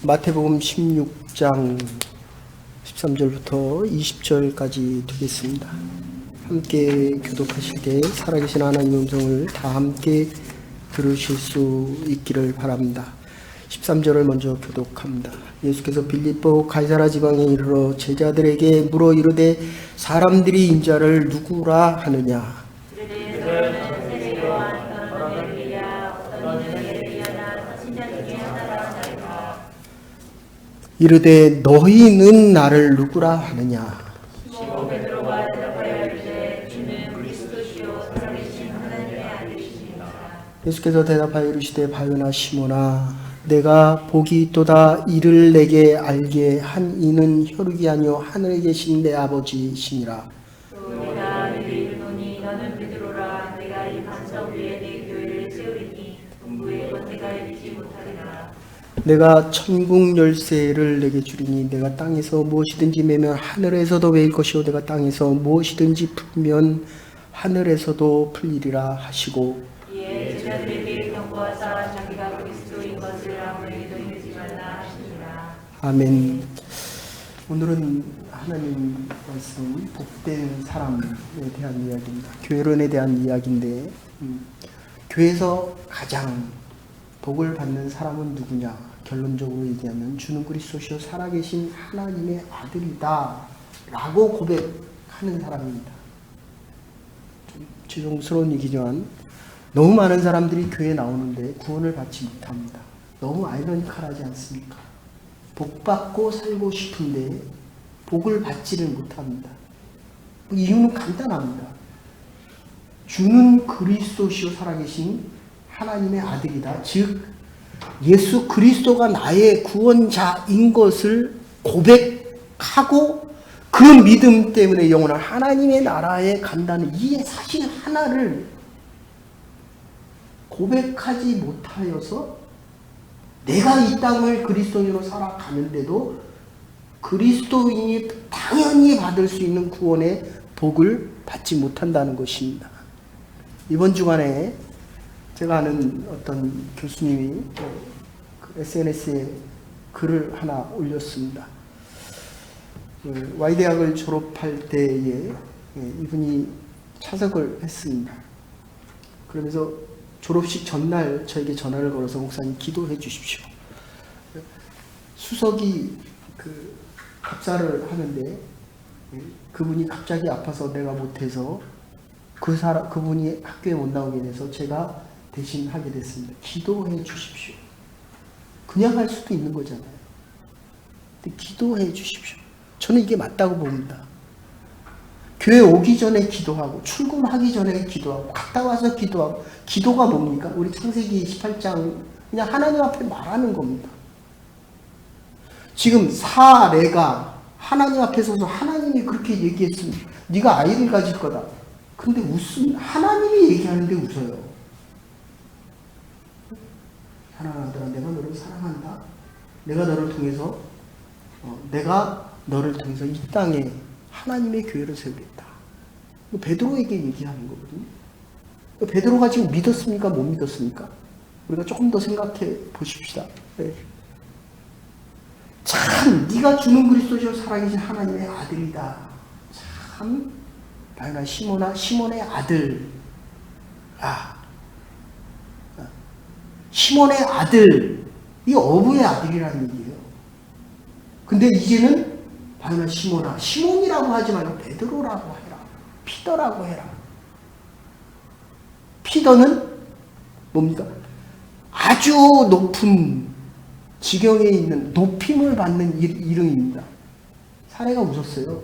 마태복음 16장 13절부터 20절까지 되겠습니다. 함께 교독하실 때 살아계신 하나님의 음성을 다 함께 들으실 수 있기를 바랍니다. 13절을 먼저 교독합니다. 예수께서 빌립보 가이사라 지방에 이르러 제자들에게 물어 이르되 사람들이 인자를 누구라 하느냐? 이르되 너희는 나를 누구라 하느냐? 예수께서 대답하여 이르시되 바요나 시몬아 내가 복이 있도다. 이를 내게 알게 한 이는 혈육이 아니요 하늘에 계신 내 아버지시니라. 내가 천국 열쇠를 내게 주리니 내가 땅에서 무엇이든지 매면 하늘에서도 매일 것이요 내가 땅에서 무엇이든지 풀면 하늘에서도 풀리리라 하시고 이에 제자들에게 경고하사 자기가 그리스도인 것을 아무에게도 이르지 말라 하시니라. 아멘. 오늘은 하나님 말씀 복된 사람에 대한 이야기입니다. 교회론에 대한 이야기인데 교회에서 가장 복을 받는 사람은 누구냐? 결론적으로 얘기하면 주는 그리스도시요 살아계신 하나님의 아들이다 라고 고백하는 사람입니다. 좀 죄송스러운 얘기지만 너무 많은 사람들이 교회에 나오는데 구원을 받지 못합니다. 너무 아이러니컬하지 않습니까? 복 받고 살고 싶은데 복을 받지를 못합니다. 이유는 간단합니다. 주는 그리스도시요 살아계신 하나님의 아들이다. 즉 예수 그리스도가 나의 구원자인 것을 고백하고 그 믿음 때문에 영원한 하나님의 나라에 간다는 이 사실 하나를 고백하지 못하여서 내가 이 땅을 그리스도인으로 살아가는데도 그리스도인이 당연히 받을 수 있는 구원의 복을 받지 못한다는 것입니다. 이번 주간에 제가 아는 어떤 교수님이 SNS에 글을 하나 올렸습니다. Y대학을 졸업할 때에 이분이 차석을 했습니다. 그러면서 졸업식 전날 저에게 전화를 걸어서 목사님 기도해 주십시오. 수석이 답사를 하는데 그분이 갑자기 아파서 내가 못해서 그분이 학교에 못 나오게 돼서 제가 대신 하게 됐습니다. 기도해 주십시오. 그냥 할 수도 있는 거잖아요. 근데 기도해 주십시오. 저는 이게 맞다고 봅니다. 교회 오기 전에 기도하고 출근하기 전에 기도하고 갔다 와서 기도하고 기도가 뭡니까? 우리 창세기 18장 그냥 하나님 앞에 말하는 겁니다. 지금 사례가 하나님 앞에 서서 하나님이 그렇게 얘기했습니다. 네가 아이를 가질 거다. 근데 웃습니다. 하나님이 얘기하는데 웃어요. 사랑하는 아들아 내가 너를 사랑한다. 내가 너를 통해서 이 땅에 하나님의 교회를 세우겠다. 베드로에게 얘기하는 거거든요. 베드로가 지금 믿었습니까? 못 믿었습니까? 우리가 조금 더 생각해 보십시다. 네. 참 네가 주는 그리스도시요 살아계신 하나님의 아들이다. 참 바요나 시몬의 아들. 시몬의 아들, 이 어부의 아들이라는 얘기예요. 근데 이제는 바요나 시몬아, 시몬이라고 하지 말고 베드로라고 해라. 피더라고 해라. 피더는 뭡니까? 아주 높은 지경에 있는 높임을 받는 이름입니다. 사례가 웃었어요.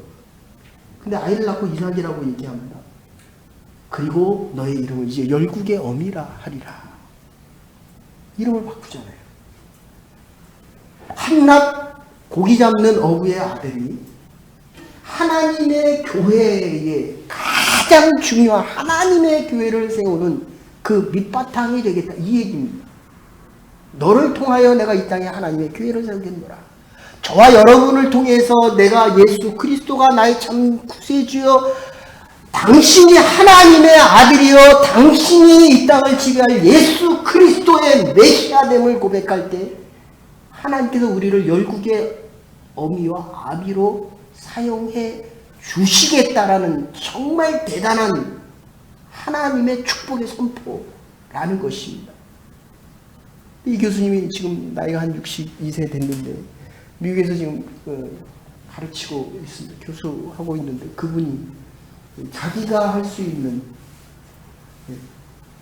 근데 아이를 낳고 이삭이라고 얘기합니다. 그리고 너의 이름을 이제 열국의 어미라 하리라. 이름을 바꾸잖아요. 한낱 고기 잡는 어부의 아들이 하나님의 교회에 가장 중요한 하나님의 교회를 세우는 그 밑바탕이 되겠다. 이 얘기입니다. 너를 통하여 내가 이 땅에 하나님의 교회를 세우겠노라. 저와 여러분을 통해서 내가 예수 그리스도가 나의 참 구세주여 당신이 하나님의 아들이요 당신이 이 땅을 지배할 예수 그리스도의 메시아됨을 고백할 때 하나님께서 우리를 열국의 어미와 아비로 사용해 주시겠다라는 정말 대단한 하나님의 축복의 선포라는 것입니다. 이 교수님이 지금 나이가 한 62세 됐는데 미국에서 지금 가르치고 있습니다. 교수하고 있는데 그분이 자기가 할 수 있는,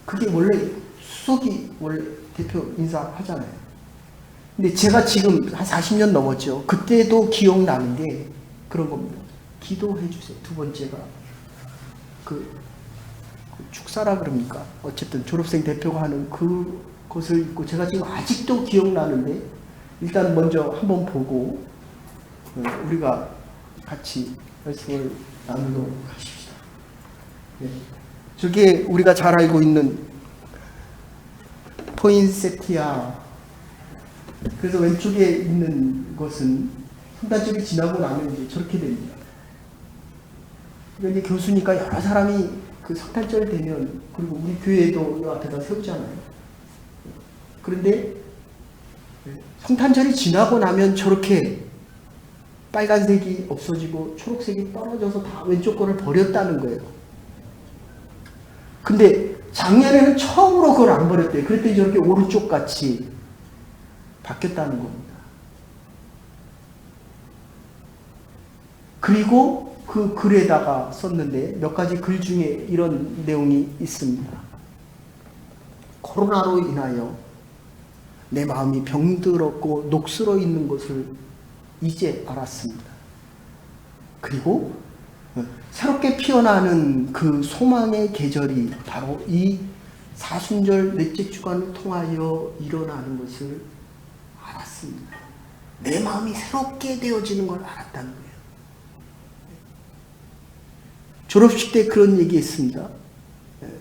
그게 원래 수석이 원래 대표 인사하잖아요. 근데 제가 지금 한 40년 넘었죠. 그때도 기억나는 게 그런 겁니다. 기도해 주세요. 두 번째가 축사라 그럽니까? 어쨌든 졸업생 대표가 하는 그것을 읽고 제가 지금 아직도 기억나는데 일단 먼저 한번 보고 우리가 같이 말씀을 나누도록 하십시다. 저게 우리가 잘 알고 있는 포인세티아. 그래서 왼쪽에 있는 것은 성탄절이 지나고 나면 이제 저렇게 됩니다. 그러니까 이제 교수니까 여러 사람이 그 성탄절 되면, 그리고 우리 교회도 이 앞에다 세우잖아요. 그런데 성탄절이 지나고 나면 저렇게 빨간색이 없어지고 초록색이 떨어져서 다 왼쪽 거를 버렸다는 거예요. 근데 작년에는 처음으로 그걸 안 버렸대요. 그랬더니 저렇게 오른쪽 같이 바뀌었다는 겁니다. 그리고 그 글에다가 썼는데 몇 가지 글 중에 이런 내용이 있습니다. 코로나로 인하여 내 마음이 병들었고 녹슬어 있는 것을 이제 알았습니다. 그리고 새롭게 피어나는 그 소망의 계절이 바로 이 사순절 넷째 주간을 통하여 일어나는 것을 알았습니다. 내 마음이 새롭게 되어지는 걸 알았다는 거예요. 졸업식 때 그런 얘기 했습니다.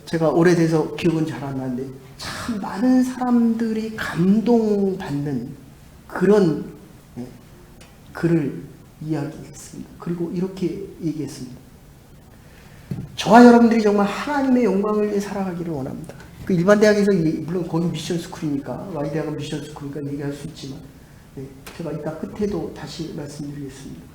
제가 오래돼서 기억은 잘 안 나는데 참 많은 사람들이 감동받는 그런 글을 이야기했습니다. 그리고 이렇게 얘기했습니다. 저와 여러분들이 정말 하나님의 영광을 위해 살아가기를 원합니다. 그 일반 대학에서 물론 거기 미션 스쿨이니까 Y대학은 미션 스쿨이니까 얘기할 수 있지만 제가 이따 끝에도 다시 말씀드리겠습니다.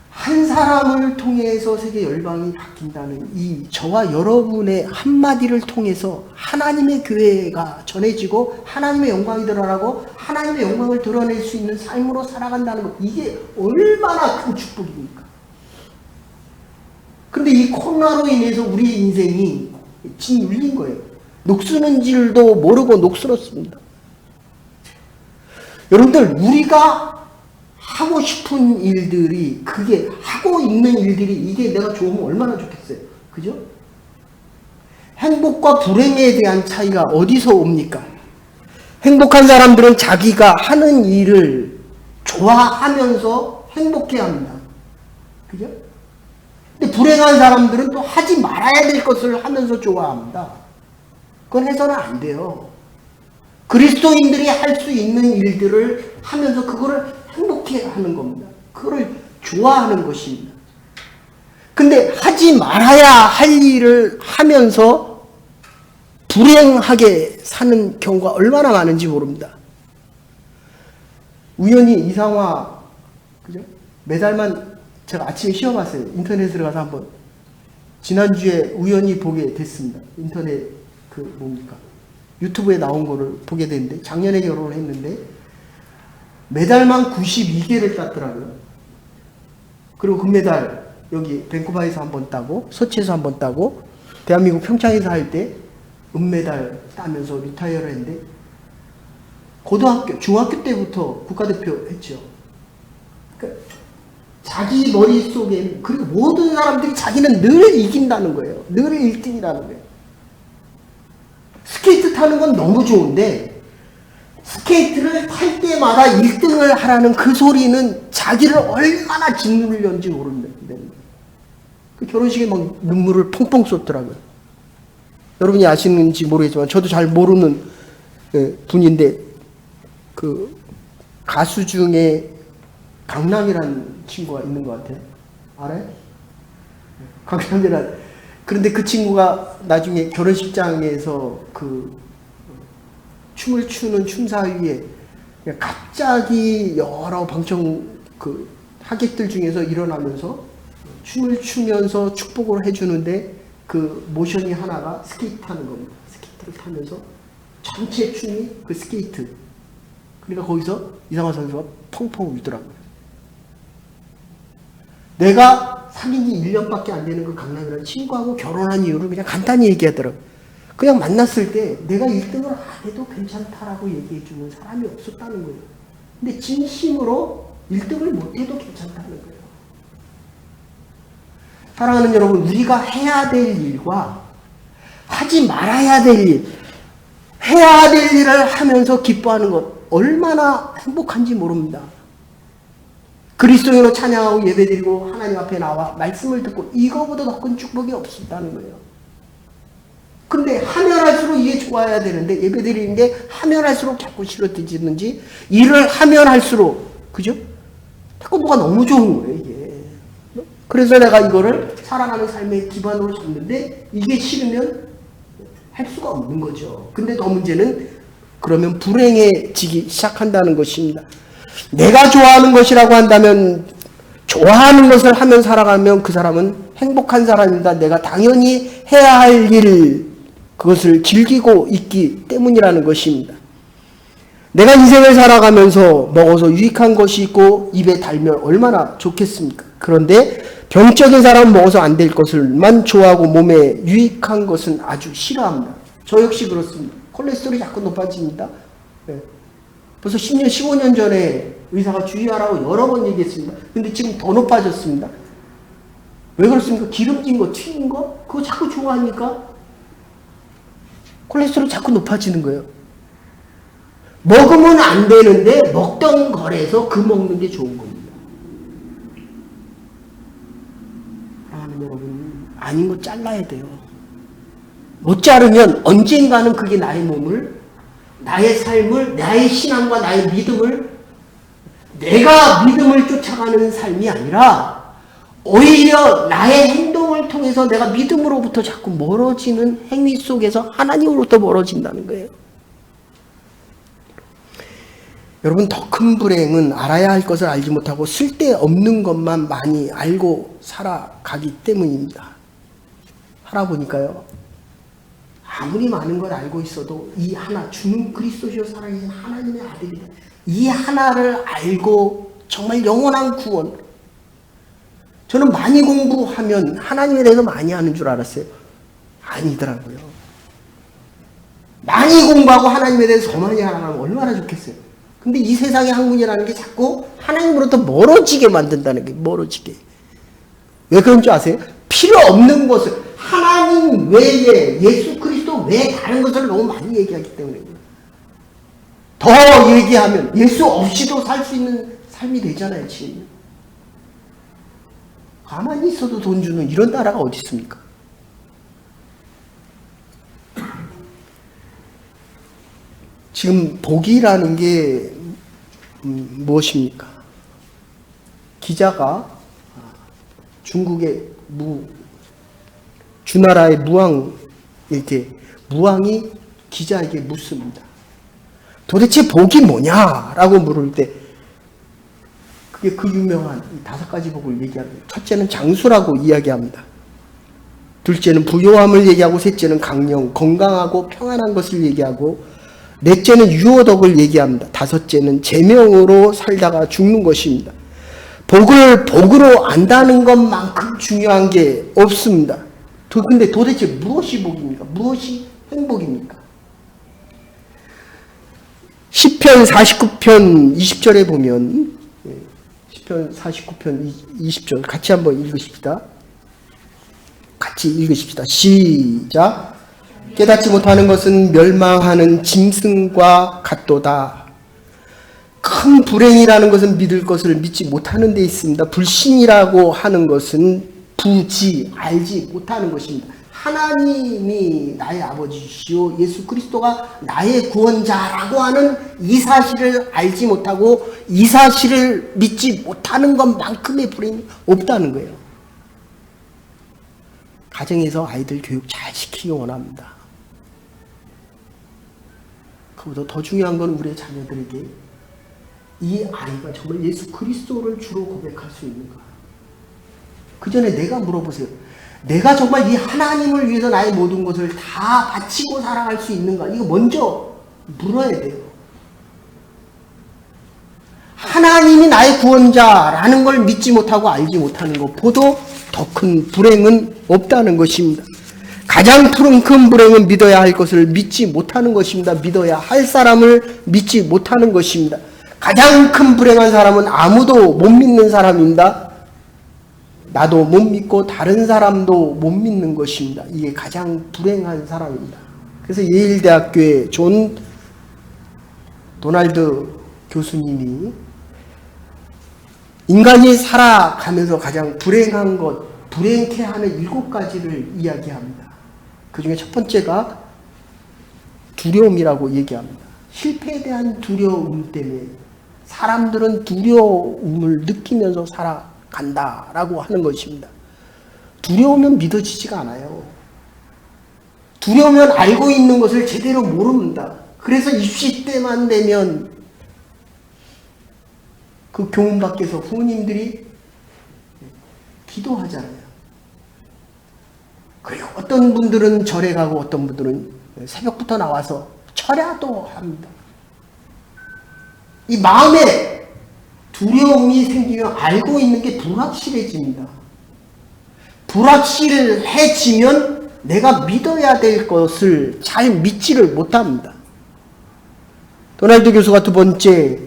한 사람을 통해서 세계 열방이 바뀐다는 이 저와 여러분의 한마디를 통해서 하나님의 교회가 전해지고 하나님의 영광이 드러나고 하나님의 영광을 드러낼 수 있는 삶으로 살아간다는 것, 이게 얼마나 큰 축복입니까? 그런데 이 코로나로 인해서 우리 인생이 짓눌린 거예요. 녹쓰는 줄도 모르고 녹슬었습니다. 여러분들, 우리가 하고 싶은 일들이, 그게 하고 있는 일들이 이게 내가 좋으면 얼마나 좋겠어요. 그죠? 행복과 불행에 대한 차이가 어디서 옵니까? 행복한 사람들은 자기가 하는 일을 좋아하면서 행복해 합니다. 그죠? 근데 불행한 사람들은 또 하지 말아야 될 것을 하면서 좋아합니다. 그건 해서는 안 돼요. 그리스도인들이 할 수 있는 일들을 하면서 그거를 행복해 하는 겁니다. 그걸 좋아하는 것입니다. 근데 하지 말아야 할 일을 하면서 불행하게 사는 경우가 얼마나 많은지 모릅니다. 우연히 이상화, 그죠? 매달만 제가 아침에 시험 왔어요. 인터넷에 들어가서 한번. 지난주에 우연히 보게 됐습니다. 인터넷 유튜브에 나온 거를 보게 됐는데, 작년에 결혼을 했는데 메달만 92개를 땄더라고요. 그리고 금메달 여기 밴쿠버에서 한번 따고, 소치에서 한번 따고, 대한민국 평창에서 할 때 은메달 따면서 리타이어를 했는데, 고등학교, 중학교 때부터 국가대표 했죠. 그러니까 자기 머릿속에, 그리고 모든 사람들이 자기는 늘 이긴다는 거예요. 늘 1등이라는 거예요. 스케이트 타는 건 너무 좋은데 스케이트를 탈 때마다 1등을 하라는 그 소리는 자기를 얼마나 짓누르려는지 모릅니다. 그 결혼식에 막 눈물을 펑펑 쏟더라고요. 여러분이 아시는지 모르겠지만 저도 잘 모르는 분인데, 그 가수 중에 강남이라는 친구가 있는 것 같아요. 알아요? 강남이라는. 그런데 그 친구가 나중에 결혼식장에서 그 춤을 추는 춤사위에 갑자기 여러 방청 하객들 중에서 일어나면서 춤을 추면서 축복을 해주는데 그 모션이 하나가 스케이트 타는 겁니다. 스케이트를 타면서 전체 춤이 그 스케이트. 그러니까 거기서 이상화 선수가 펑펑 울더라고요. 내가 사귄 지 1년밖에 안 되는 그 강남이라는 친구하고 결혼한 이유를 그냥 간단히 얘기하더라고요. 그냥 만났을 때 내가 1등을 안 해도 괜찮다라고 얘기해주는 사람이 없었다는 거예요. 근데 진심으로 1등을 못해도 괜찮다는 거예요. 사랑하는 여러분, 우리가 해야 될 일과 하지 말아야 될 일, 해야 될 일을 하면서 기뻐하는 것 얼마나 행복한지 모릅니다. 그리스도인으로 찬양하고 예배드리고 하나님 앞에 나와 말씀을 듣고 이거보다 더 큰 축복이 없었다는 거예요. 근데 하면 할수록 이게 좋아야 되는데 예배드리는 게 하면 할수록 자꾸 싫어지는지 일을 하면 할수록 그죠? 자꾸 뭐가 너무 좋은 거예요 이게. 그래서 내가 이거를 살아가는 삶의 기반으로 잡는데 이게 싫으면 할 수가 없는 거죠. 근데 더 문제는 그러면 불행해지기 시작한다는 것입니다. 내가 좋아하는 것이라고 한다면 좋아하는 것을 하면 살아가면 그 사람은 행복한 사람입니다. 내가 당연히 해야 할 일, 그것을 즐기고 있기 때문이라는 것입니다. 내가 인생을 살아가면서 먹어서 유익한 것이 있고 입에 달면 얼마나 좋겠습니까? 그런데 병적인 사람은 먹어서 안 될 것을만 좋아하고 몸에 유익한 것은 아주 싫어합니다. 저 역시 그렇습니다. 콜레스테롤이 자꾸 높아집니다. 네. 벌써 10년, 15년 전에 의사가 주의하라고 여러 번 얘기했습니다. 근데 지금 더 높아졌습니다. 왜 그렇습니까? 기름진 거, 튀긴 거? 그거 자꾸 좋아하니까 콜레스테롤이 자꾸 높아지는 거예요. 먹으면 안 되는데 먹던 거래서 그 먹는 게 좋은 겁니다. 사랑하는 여러분, 아닌 거 잘라야 돼요. 못 자르면 언젠가는 그게 나의 몸을, 나의 삶을, 나의 신앙과 나의 믿음을, 내가 믿음을 쫓아가는 삶이 아니라 오히려 나의 행동을 통해서 내가 믿음으로부터 자꾸 멀어지는 행위 속에서 하나님으로부터 멀어진다는 거예요. 여러분, 더 큰 불행은 알아야 할 것을 알지 못하고 쓸데없는 것만 많이 알고 살아가기 때문입니다. 살아보니까요, 아무리 많은 걸 알고 있어도 이 하나, 주는 그리스도시요 살아계신 하나님의 아들이다, 이 하나를 알고 정말 영원한 구원. 저는 많이 공부하면 하나님에 대해서 많이 아는 줄 알았어요. 아니더라고요. 많이 공부하고 하나님에 대해서 더 많이 알아가면 얼마나 좋겠어요. 근데 이 세상의 학문이라는 게 자꾸 하나님으로부터 멀어지게 만든다는 게, 멀어지게. 왜 그런 줄 아세요? 필요 없는 것을, 하나님 외에, 예수 그리스도 외에 다른 것을 너무 많이 얘기하기 때문에. 더 얘기하면 예수 없이도 살 수 있는 삶이 되잖아요, 지금. 가만히 있어도 돈 주는 이런 나라가 어디 있습니까? 지금 복이라는 게 무엇입니까? 기자가 중국의 주나라의 무왕이 기자에게 묻습니다. 도대체 복이 뭐냐라고 물을 때 그게 그 유명한 5가지 복을 얘기합니다. 첫째는 장수라고 이야기합니다. 둘째는 부요함을 얘기하고, 셋째는 강령, 건강하고 평안한 것을 얘기하고, 넷째는 유호덕을 얘기합니다. 다섯째는 제명으로 살다가 죽는 것입니다. 복을 복으로 안다는 것만큼 중요한 게 없습니다. 근데 도대체 무엇이 복입니까? 무엇이 행복입니까? 시편 49편 20절에 보면, 시편 49편 20절 같이 한번 읽으십시다. 같이 읽으십시다. 시작. 깨닫지 못하는 것은 멸망하는 짐승과 같도다. 큰 불행이라는 것은 믿을 것을 믿지 못하는 데 있습니다. 불신이라고 하는 것은 부지, 알지 못하는 것입니다. 하나님이 나의 아버지시오, 예수 그리스도가 나의 구원자라고 하는 이 사실을 알지 못하고 이 사실을 믿지 못하는 것만큼의 불행이 없다는 거예요. 가정에서 아이들 교육 잘 시키기 원합니다. 그보다 더 중요한 건 우리의 자녀들에게 이 아이가 정말 예수 그리스도를 주로 고백할 수 있는가? 그 전에 내가 물어보세요. 내가 정말 이 하나님을 위해서 나의 모든 것을 다 바치고 살아갈 수 있는가? 이거 먼저 물어야 돼요. 하나님이 나의 구원자라는 걸 믿지 못하고 알지 못하는 것보다 더 큰 불행은 없다는 것입니다. 가장 큰 불행은 믿어야 할 것을 믿지 못하는 것입니다. 믿어야 할 사람을 믿지 못하는 것입니다. 가장 큰 불행한 사람은 아무도 못 믿는 사람입니다. 나도 못 믿고 다른 사람도 못 믿는 것입니다. 이게 가장 불행한 사람입니다. 그래서 예일대학교의 존 도널드 교수님이 인간이 살아가면서 가장 불행한 것, 불행케 하는 7가지를 이야기합니다. 그 중에 첫 번째가 두려움이라고 얘기합니다. 실패에 대한 두려움 때문에 사람들은 두려움을 느끼면서 살아간다라고 하는 것입니다. 두려우면 믿어지지가 않아요. 두려우면 알고 있는 것을 제대로 모릅니다. 그래서 입시 때만 되면 그 교문 밖에서 부모님들이 기도하잖아요. 그리고 어떤 분들은 절에 가고 어떤 분들은 새벽부터 나와서 철야도 합니다. 이 마음에 두려움이 생기면 알고 있는 게 불확실해집니다. 불확실해지면 내가 믿어야 될 것을 잘 믿지를 못합니다. 도널드 교수가 두 번째,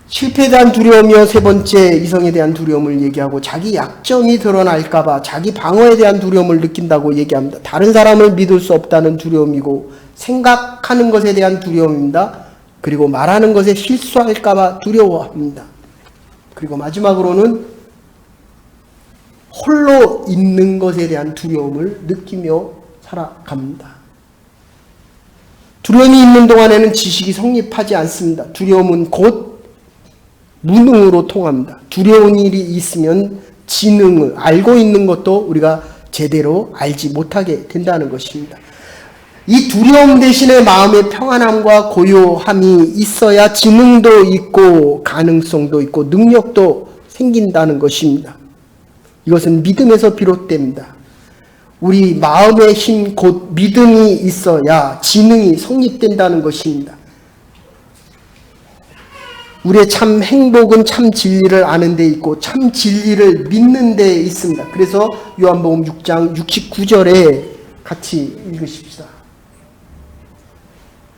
실패에 대한 두려움이요. 세 번째, 이성에 대한 두려움을 얘기하고 자기 약점이 드러날까봐 자기 방어에 대한 두려움을 느낀다고 얘기합니다. 다른 사람을 믿을 수 없다는 두려움이고 생각하는 것에 대한 두려움입니다. 그리고 말하는 것에 실수할까봐 두려워합니다. 그리고 마지막으로는 홀로 있는 것에 대한 두려움을 느끼며 살아갑니다. 두려움이 있는 동안에는 지식이 성립하지 않습니다. 두려움은 곧 무능으로 통합니다. 두려운 일이 있으면 지능을 알고 있는 것도 우리가 제대로 알지 못하게 된다는 것입니다. 이 두려움 대신에 마음의 평안함과 고요함이 있어야 지능도 있고 가능성도 있고 능력도 생긴다는 것입니다. 이것은 믿음에서 비롯됩니다. 우리 마음의 힘 곧 믿음이 있어야 지능이 성립된다는 것입니다. 우리의 참 행복은 참 진리를 아는 데 있고 참 진리를 믿는 데 있습니다. 그래서 요한복음 6장 69절에 같이 읽으십시다.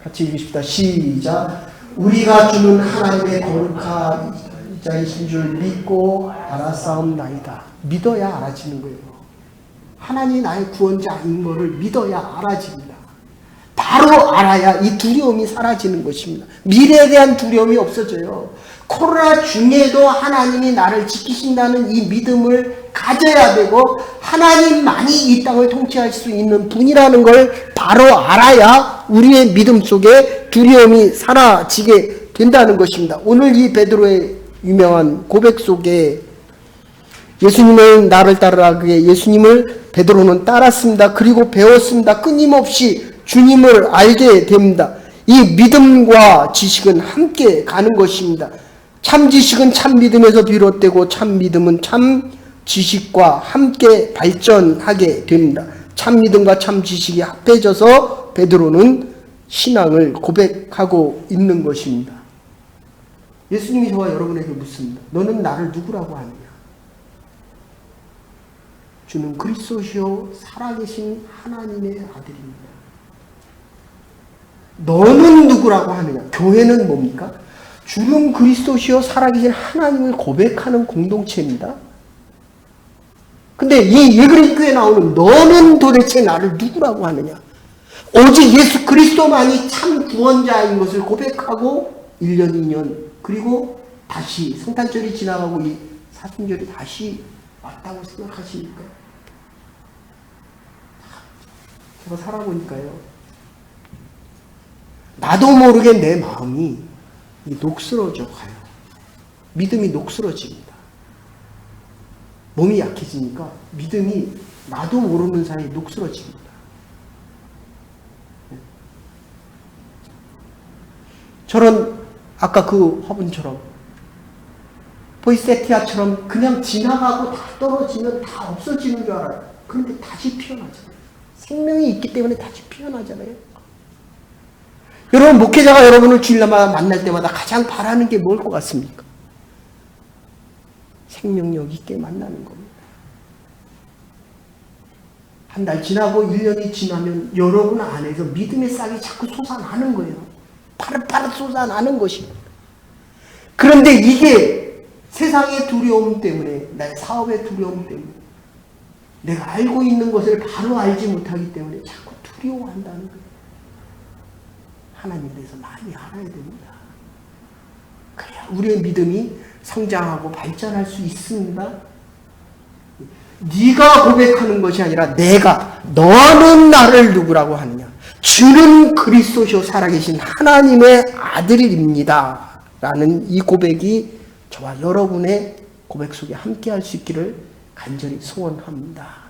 같이 읽으십시다. 시작. 우리가 주는 하나님의 거룩한 자이신 줄 믿고 알았사옵나이다. 믿어야 알아지는 거예요. 하나님이 나의 구원자인 것을 믿어야 알아집니다. 바로 알아야 이 두려움이 사라지는 것입니다. 미래에 대한 두려움이 없어져요. 코로나 중에도 하나님이 나를 지키신다는 이 믿음을 가져야 되고 하나님만이 이 땅을 통치할 수 있는 분이라는 걸 바로 알아야 우리의 믿음 속에 두려움이 사라지게 된다는 것입니다. 오늘 이 베드로의 유명한 고백 속에 예수님을 나를 따르라 그게 예수님을 베드로는 따랐습니다. 그리고 배웠습니다. 끊임없이 주님을 알게 됩니다. 이 믿음과 지식은 함께 가는 것입니다. 참 지식은 참 믿음에서 비롯되고 참 믿음은 참 지식과 함께 발전하게 됩니다. 참 믿음과 참 지식이 합해져서 베드로는 신앙을 고백하고 있는 것입니다. 예수님이 저와 여러분에게 묻습니다. 너는 나를 누구라고 하느냐? 주는 그리스도시요 살아계신 하나님의 아들입니다. 너는 누구라고 하느냐? 교회는 뭡니까? 주는 그리스도시요 살아계신 하나님을 고백하는 공동체입니다. 근데 이 예그린 교회에 나오는 너는 도대체 나를 누구라고 하느냐? 오직 예수 그리스도만이 참 구원자인 것을 고백하고 1년, 2년 그리고 다시 성탄절이 지나가고 이 사순절이 다시 왔다고 생각하십니까? 제가 살아보니까요. 나도 모르게 내 마음이 녹슬어져 가요. 믿음이 녹슬어집니다. 몸이 약해지니까 믿음이 나도 모르는 사이에 녹슬어집니다. 저는 아까 그 화분처럼 포이세티아처럼 그냥 지나가고 다 떨어지면 다 없어지는 줄 알아요. 그런데 다시 피어나잖아요. 생명이 있기 때문에 다시 피어나잖아요. 여러분, 목회자가 여러분을 주일마다 만날 때마다 가장 바라는 게 뭘 것 같습니까? 생명력 있게 만나는 겁니다. 한 달 지나고 1년이 지나면 여러분 안에서 믿음의 싹이 자꾸 솟아나는 거예요. 파릇파릇 솟아나는 것입니다. 그런데 이게 세상의 두려움 때문에, 나의 사업의 두려움 때문에, 내가 알고 있는 것을 바로 알지 못하기 때문에 자꾸 두려워한다는 거예요. 하나님에 대해서 많이 알아야 됩니다. 그래야 우리의 믿음이 성장하고 발전할 수 있습니다. 네가 고백하는 것이 아니라 내가, 너는 나를 누구라고 하느냐? 주는 그리스도시요 살아계신 하나님의 아들입니다. 라는 이 고백이 저와 여러분의 고백 속에 함께 할 수 있기를 간절히 소원합니다.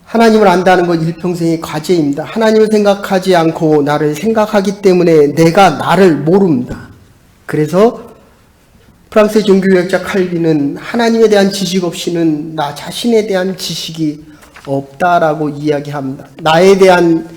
하나님을 안다는 것 일평생의 과제입니다. 하나님을 생각하지 않고 나를 생각하기 때문에 내가 나를 모릅니다. 그래서 프랑스의 종교개혁자 칼빈은 하나님에 대한 지식 없이는 나 자신에 대한 지식이 없다라고 이야기합니다. 나에 대한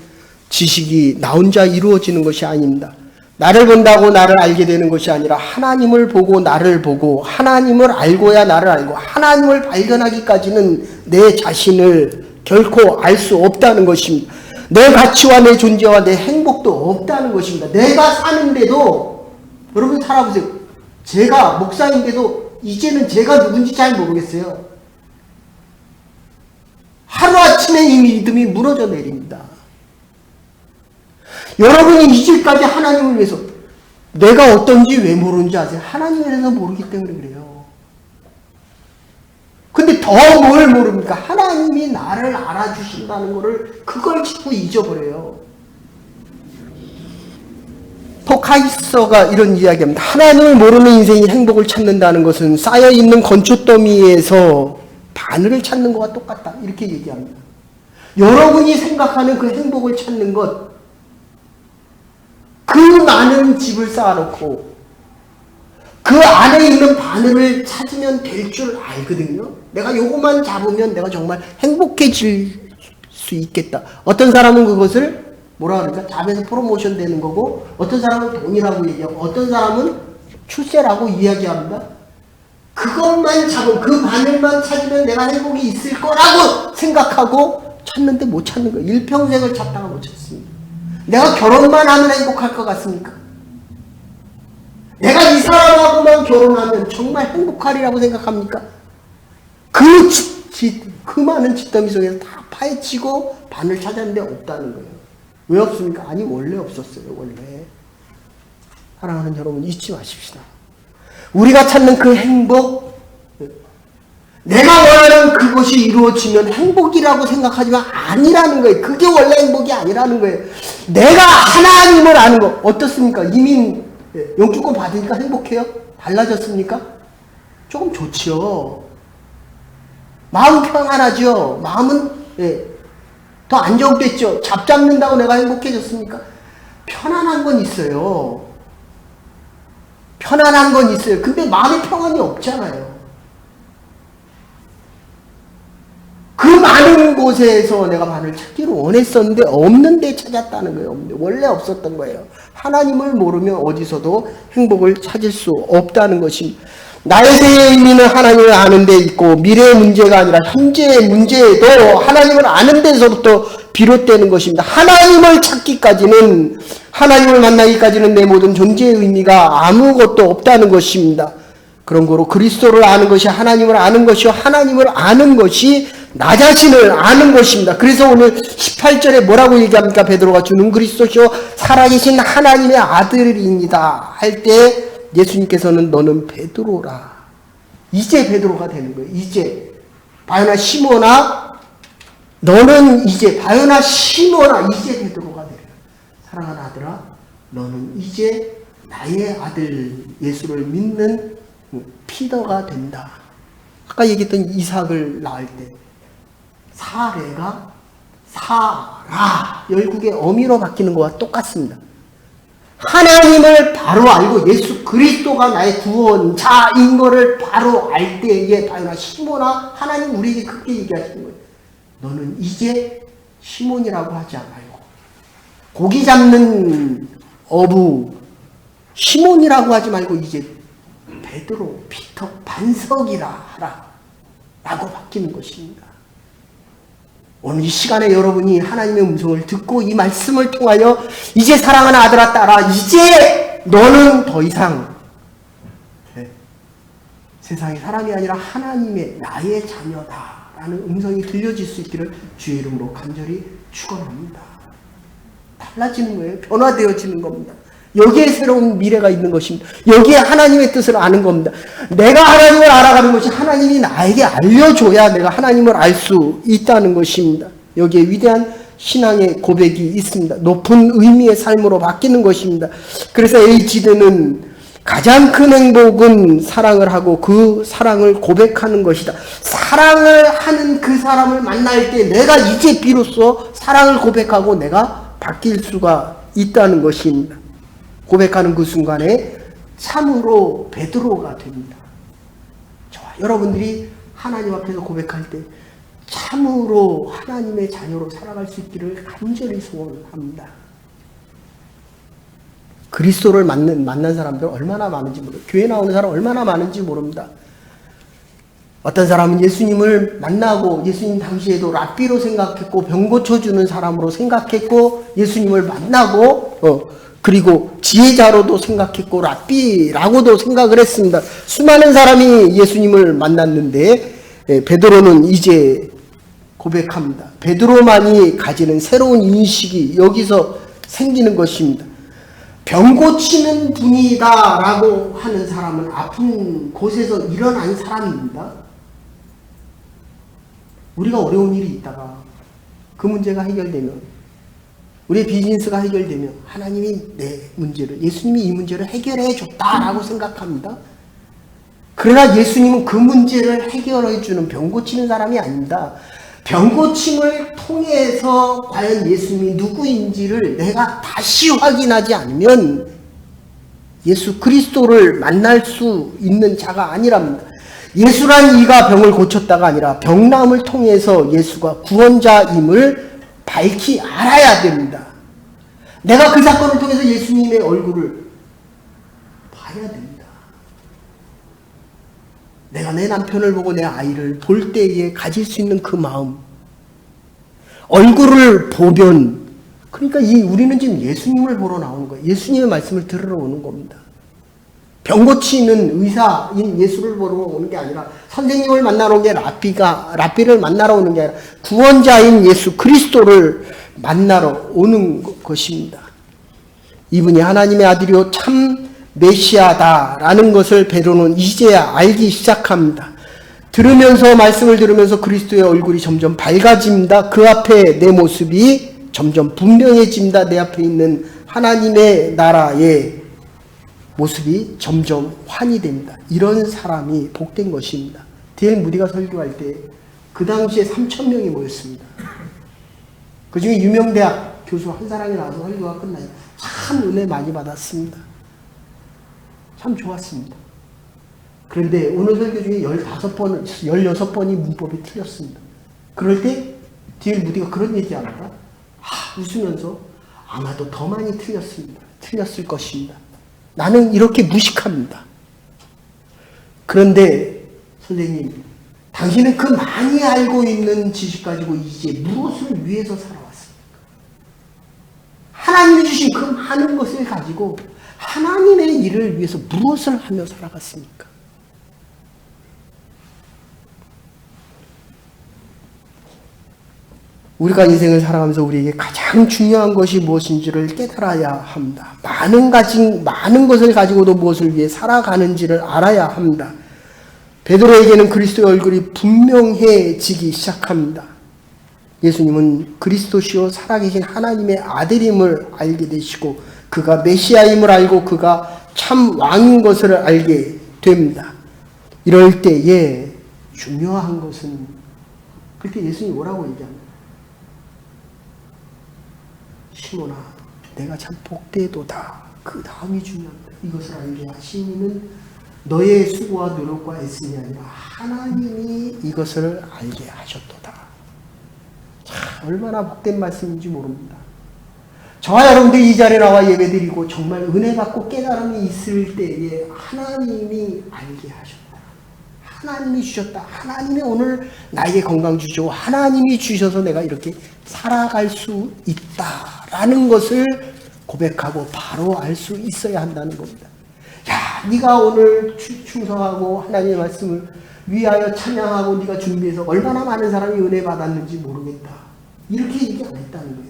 지식이 나 혼자 이루어지는 것이 아닙니다. 나를 본다고 나를 알게 되는 것이 아니라 하나님을 보고 나를 보고 하나님을 알고야 나를 알고 하나님을 발견하기까지는 내 자신을 결코 알 수 없다는 것입니다. 내 가치와 내 존재와 내 행복도 없다는 것입니다. 내가 사는데도, 여러분 살아보세요. 제가 목사인데도 이제는 제가 누군지 잘 모르겠어요. 하루아침에 이 믿음이 무너져 내립니다. 여러분이 이제까지 하나님을 위해서, 내가 어떤지 왜 모르는지 아세요? 하나님에 대해서 모르기 때문에 그래요. 근데 더 뭘 모릅니까? 하나님이 나를 알아주신다는 것을, 그걸 자꾸 잊어버려요. 포카이서가 이런 이야기합니다. 하나님을 모르는 인생이 행복을 찾는다는 것은 쌓여있는 건초더미에서 바늘을 찾는 것과 똑같다. 이렇게 얘기합니다. 여러분이 생각하는 그 행복을 찾는 것, 그 많은 집을 쌓아놓고 그 안에 있는 바늘을 찾으면 될 줄 알거든요. 내가 요것만 잡으면 내가 정말 행복해질 수 있겠다. 어떤 사람은 그것을 뭐라 그러니까 잡에서 프로모션 되는 거고, 어떤 사람은 돈이라고 얘기하고, 어떤 사람은 출세라고 이야기합니다. 그것만 잡으면, 그 바늘만 찾으면 내가 행복이 있을 거라고 생각하고 찾는데 못 찾는 거예요. 일평생을 찾다가 못 찾습니다. 내가 결혼만 하면 행복할 것 같습니까? 내가 이 사람하고만 결혼하면 정말 행복하리라고 생각합니까? 그 많은 잿더미 속에서 다 파헤치고 바늘 찾았는데 없다는 거예요. 왜 없습니까? 아니, 원래 없었어요. 원래. 사랑하는 여러분, 잊지 마십시다. 우리가 찾는 그 행복, 내가 원하는 그것이 이루어지면 행복이라고 생각하지만 아니라는 거예요. 그게 원래 행복이 아니라는 거예요. 내가 하나님을 아는 거 어떻습니까? 이민 영주권 받으니까 행복해요? 달라졌습니까? 조금 좋지요. 마음 평안하죠. 마음은 더 안정됐죠. 잡는다고 내가 행복해졌습니까? 편안한 건 있어요. 편안한 건 있어요. 근데 마음의 평안이 없잖아요. 그 많은 곳에서 내가 바늘 찾기를 원했었는데 없는 데 찾았다는 거예요. 원래 없었던 거예요. 하나님을 모르면 어디서도 행복을 찾을 수 없다는 것입니다. 나의 생의 의미는 하나님을 아는 데 있고, 미래의 문제가 아니라 현재의 문제에도 하나님을 아는 데서부터 비롯되는 것입니다. 하나님을 찾기까지는, 하나님을 만나기까지는 내 모든 존재의 의미가 아무것도 없다는 것입니다. 그런 거로 그리스도를 아는 것이 하나님을 아는 것이요, 하나님을 아는 것이 나 자신을 아는 것입니다. 그래서 오늘 18절에 뭐라고 얘기합니까? 베드로가 주는 그리스도시요 살아계신 하나님의 아들입니다 할 때 예수님께서는 너는 베드로라. 이제 베드로가 되는 거예요. 이제 바요나 시몬아, 너는 이제 바요나 시몬아, 이제 베드로가 되는 거예요. 사랑하는 아들아, 너는 이제 나의 아들 예수를 믿는 피더가 된다. 아까 얘기했던 이삭을 낳을 때 사레가 사라 열국의 어미로 바뀌는 것과 똑같습니다. 하나님을 바로 알고 예수 그리스도가 나의 구원자인 것을 바로 알 때에 바요나 시몬아 하나님 우리에게 그렇게 얘기하시는 거예요. 너는 이제 시몬이라고 하지 말고 고기 잡는 어부 시몬이라고 하지 말고 이제 베드로, 피터, 반석이라 하라 라고 바뀌는 것입니다. 오늘 이 시간에 여러분이 하나님의 음성을 듣고 이 말씀을 통하여 이제 사랑하는 아들아 딸아 이제 너는 더 이상 세상의 사람이 아니라 하나님의 나의 자녀다 라는 음성이 들려질 수 있기를 주의 이름으로 간절히 축원합니다. 달라지는 거예요. 변화되어지는 겁니다. 여기에 새로운 미래가 있는 것입니다. 여기에 하나님의 뜻을 아는 겁니다. 내가 하나님을 알아가는 것이 하나님이 나에게 알려줘야 내가 하나님을 알 수 있다는 것입니다. 여기에 위대한 신앙의 고백이 있습니다. 높은 의미의 삶으로 바뀌는 것입니다. 그래서 에이지드는 가장 큰 행복은 사랑을 하고 그 사랑을 고백하는 것이다. 사랑을 하는 그 사람을 만날 때 내가 이제 비로소 사랑을 고백하고 내가 바뀔 수가 있다는 것입니다. 고백하는 그 순간에 참으로 베드로가 됩니다. 저와 여러분들이 하나님 앞에서 고백할 때 참으로 하나님의 자녀로 살아갈 수 있기를 간절히 소원합니다. 그리스도를 만난 사람들 얼마나 많은지 모릅니다. 교회 나오는 사람 얼마나 많은지 모릅니다. 어떤 사람은 예수님을 만나고 예수님 당시에도 랍비로 생각했고 병 고쳐주는 사람으로 생각했고 예수님을 만나고 그리고 지혜자로도 생각했고 랍비라고도 생각을 했습니다. 수많은 사람이 예수님을 만났는데 베드로는 이제 고백합니다. 베드로만이 가지는 새로운 인식이 여기서 생기는 것입니다. 병 고치는 분이다 라고 하는 사람은 아픈 곳에서 일어난 사람입니다. 우리가 어려운 일이 있다가 그 문제가 해결되면 우리의 비즈니스가 해결되면 하나님이 내 문제를 예수님이 이 문제를 해결해 줬다라고 생각합니다. 그러나 예수님은 그 문제를 해결해 주는 병 고치는 사람이 아닙니다. 병 고침을 통해서 과연 예수님이 누구인지를 내가 다시 확인하지 않으면 예수 그리스도를 만날 수 있는 자가 아니랍니다. 예수란 이가 병을 고쳤다가 아니라 병남을 통해서 예수가 구원자임을 밝히 알아야 됩니다. 내가 그 사건을 통해서 예수님의 얼굴을 봐야 됩니다. 내가 내 남편을 보고 내 아이를 볼 때에 가질 수 있는 그 마음. 얼굴을 보면, 그러니까 우리는 지금 예수님을 보러 나오는 거예요. 예수님의 말씀을 들으러 오는 겁니다. 병 고치는 의사인 예수를 보러 오는 게 아니라 선생님을 만나러 온 게 랍비를 만나러 오는 게 아니라 구원자인 예수 그리스도를 만나러 오는 것입니다. 이분이 하나님의 아들이요 참 메시아다라는 것을 베드로는 이제야 알기 시작합니다. 말씀을 들으면서 그리스도의 얼굴이 점점 밝아집니다. 그 앞에 내 모습이 점점 분명해집니다. 내 앞에 있는 하나님의 나라의 모습이 점점 환히 됩니다. 이런 사람이 복된 것입니다. D.L. 무디가 설교할 때 그 당시에 3,000명이 모였습니다. 그 중에 유명대학 교수 한 사람이 나와서 설교가 끝나요. 참 은혜 많이 받았습니다. 참 좋았습니다. 그런데 오늘 설교 중에 15번, 16번이 문법이 틀렸습니다. 그럴 때 D.L. 무디가 그런 얘기합니다. 웃으면서 아마도 더 많이 틀렸을 것입니다. 나는 이렇게 무식합니다. 그런데 선생님, 당신은 그 많이 알고 있는 지식 가지고 이제 무엇을 위해서 살아왔습니까? 하나님이 주신 그 많은 것을 가지고 하나님의 일을 위해서 무엇을 하며 살아갔습니까? 우리가 인생을 살아가면서 우리에게 가장 중요한 것이 무엇인지를 깨달아야 합니다. 많은 것을 가지고도 무엇을 위해 살아가는지를 알아야 합니다. 베드로에게는 그리스도의 얼굴이 분명해지기 시작합니다. 예수님은 그리스도시요 살아계신 하나님의 아들임을 알게 되시고 그가 메시아임을 알고 그가 참 왕인 것을 알게 됩니다. 이럴 때에 중요한 것은 그렇게 예수님이 뭐라고 얘기합니다. 시몬아, 내가 참 복되도다. 그 다음이 중요합니다. 이것을 알게 하신 이는 너의 수고와 노력과 애씀이 아니라 하나님이 이것을 알게 하셨도다. 참 얼마나 복된 말씀인지 모릅니다. 저와 여러분들 이 자리에 나와 예배드리고 정말 은혜 받고 깨달음이 있을 때에 하나님이 알게 하셨다. 하나님이 주셨다. 하나님이 오늘 나에게 건강 주시고 하나님이 주셔서 내가 이렇게 살아갈 수 있다라는 것을 고백하고 바로 알 수 있어야 한다는 겁니다. 야, 네가 오늘 충성하고 하나님의 말씀을 위하여 찬양하고 네가 준비해서 얼마나 많은 사람이 은혜 받았는지 모르겠다. 이렇게 얘기 안 했다는 거예요.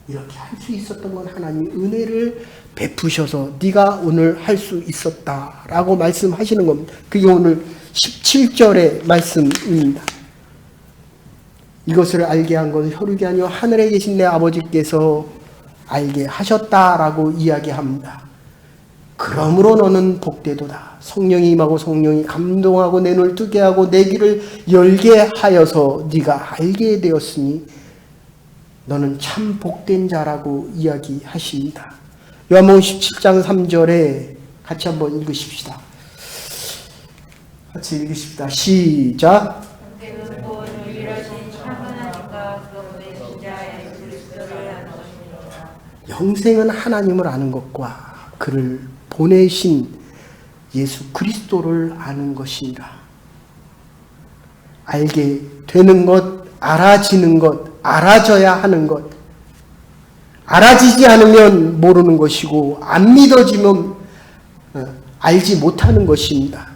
이렇게 할 수 있었던 건 하나님이 은혜를 베푸셔서 네가 오늘 할 수 있었다라고 말씀하시는 겁니다. 그게 오늘 17절의 말씀입니다. 이것을 알게 한 것은 혈육이 아니요 하늘에 계신 내 아버지께서 알게 하셨다라고 이야기합니다. 그러므로 너는 복되도다. 성령이 임하고 성령이 감동하고 내 눈을 뜨게 하고 내 귀를 열게 하여서 네가 알게 되었으니 너는 참 복된 자라고 이야기하십니다. 요한복음 17장 3절에 같이 한번 읽으십시다. 같이 읽으십시다. 시작. 영생은 하나님을 아는 것과 그를 보내신 예수 그리스도를 아는 것이니라. 알게 되는 것, 알아지는 것, 알아져야 하는 것. 알아지지 않으면 모르는 것이고 안 믿어지면 알지 못하는 것입니다.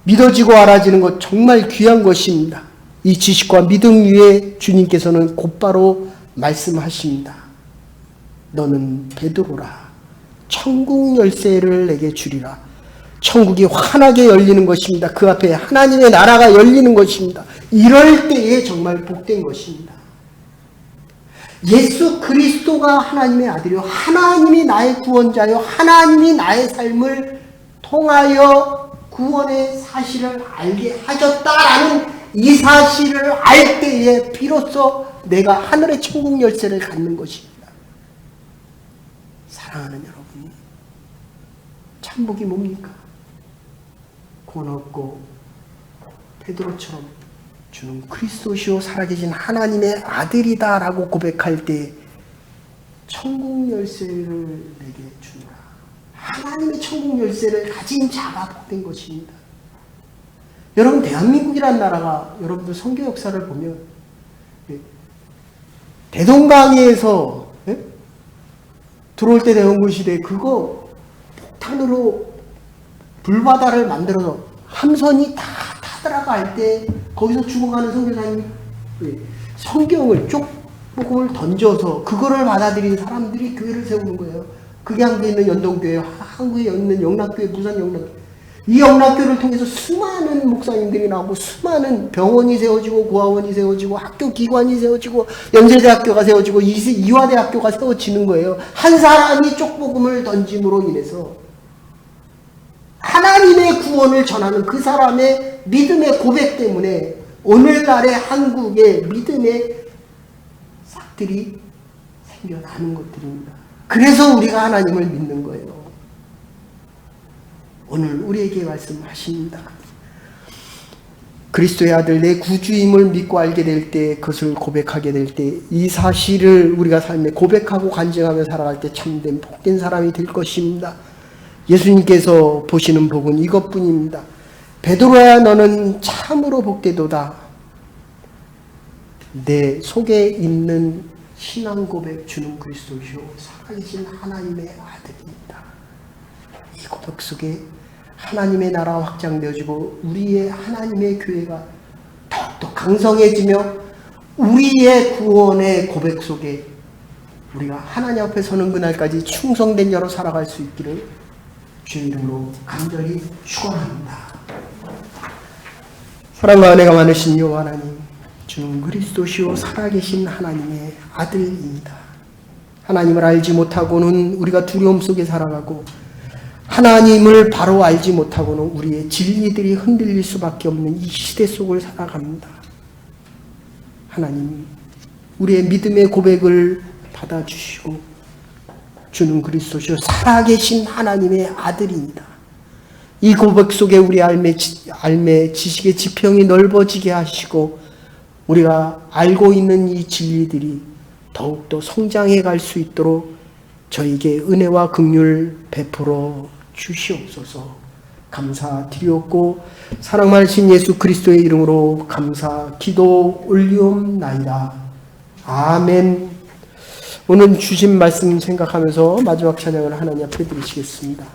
믿어지고 알아지는 것 정말 귀한 것입니다. 이 지식과 믿음 위에 주님께서는 곧바로 말씀하십니다. 너는 베드로라. 천국 열쇠를 내게 주리라. 천국이 환하게 열리는 것입니다. 그 앞에 하나님의 나라가 열리는 것입니다. 이럴 때에 정말 복된 것입니다. 예수 그리스도가 하나님의 아들이요 하나님이 나의 구원자요 하나님이 나의 삶을 통하여 구원의 사실을 알게 하셨다라는 이 사실을 알 때에 비로소 내가 하늘의 천국 열쇠를 갖는 것입니다. 사랑하는 여러분, 참복이 뭡니까? 구원 얻고 베드로처럼 주는 그리스도시요 살아계신 하나님의 아들이다 라고 고백할 때 천국 열쇠를 내게 주노라. 하나님의 천국 열쇠를 가진 자가 복된 것입니다. 여러분, 대한민국이라는 나라가 여러분들 선교 역사를 보면 대동강에서 들어올 때 대원군 시대에 그거 폭탄으로 불바다를 만들어서 함선이 다 타들어갈 때 거기서 죽어가는 선교사님이 성경을 쪽복음을 던져서 그거를 받아들인 사람들이 교회를 세우는 거예요. 그게 한국에 있는 연동교회, 한국에 있는 영락교회, 부산 영락교회. 이 영락교회를 통해서 수많은 목사님들이 나오고 수많은 병원이 세워지고 고아원이 세워지고 학교 기관이 세워지고 연세대학교가 세워지고 이화대학교가 세워지는 거예요. 한 사람이 쪽복음을 던짐으로 인해서 하나님의 구원을 전하는 그 사람의 믿음의 고백 때문에 오늘날의 한국의 믿음의 싹들이 생겨나는 것들입니다. 그래서 우리가 하나님을 믿는 거예요. 오늘 우리에게 말씀하십니다. 그리스도의 아들 내 구주임을 믿고 알게 될 때, 그것을 고백하게 될 때, 이 사실을 우리가 삶에 고백하고 간증하며 살아갈 때 참된 복된 사람이 될 것입니다. 예수님께서 보시는 복은 이것뿐입니다. 베드로야 너는 참으로 복되도다. 내 속에 있는 신앙 고백 주는 그리스도시요 살아계신 하나님의 아들입니다. 이 고백 속에 하나님의 나라 확장되어지고 우리의 하나님의 교회가 더욱더 강성해지며 우리의 구원의 고백 속에 우리가 하나님 앞에 서는 그날까지 충성된 자로 살아갈 수 있기를 주의 이름으로 간절히 축원합니다. 사랑과 은혜가 많으신 여호와 하나님, 주는 그리스도시요 살아계신 하나님의 아들입니다. 하나님을 알지 못하고는 우리가 두려움 속에 살아가고 하나님을 바로 알지 못하고는 우리의 진리들이 흔들릴 수밖에 없는 이 시대 속을 살아갑니다. 하나님, 우리의 믿음의 고백을 받아주시고 주는 그리스도시요 살아계신 하나님의 아들입니다. 이 고백 속에 우리 알매 지식의 지평이 넓어지게 하시고 우리가 알고 있는 이 진리들이 더욱더 성장해 갈 수 있도록 저에게 은혜와 긍휼 베풀어 주시옵소서. 감사드리옵고 사랑하신 예수 그리스도의 이름으로 감사 기도 올리옵나이다. 아멘. 오늘 주신 말씀 생각하면서 마지막 찬양을 하나님 앞에 드리시겠습니다.